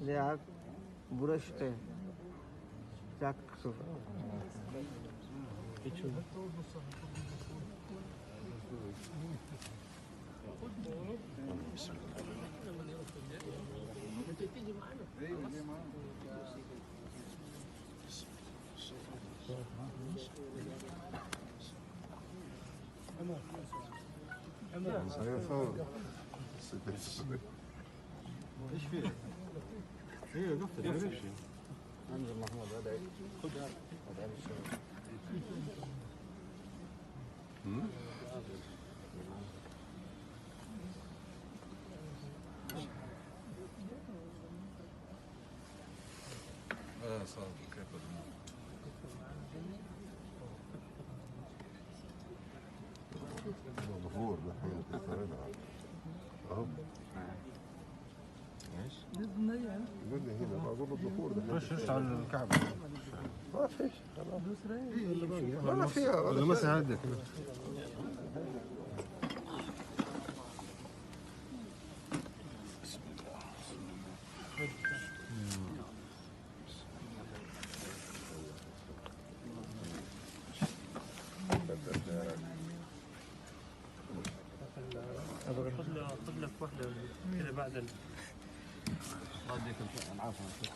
لعب برشته চাক্ষু কিছু ايش فيه؟ ايه قفل انزل محمود هذا خذ هذا الشباب صار كيف ظهور نحن نتفرج اهو ايش؟ يقول لي هنا بقول له الظهور ده ايش على الكعبة؟ ما فيش خلاص ولا ولا فيها ولا مسح عندك خذ لك واحدة كذا بعد العافيه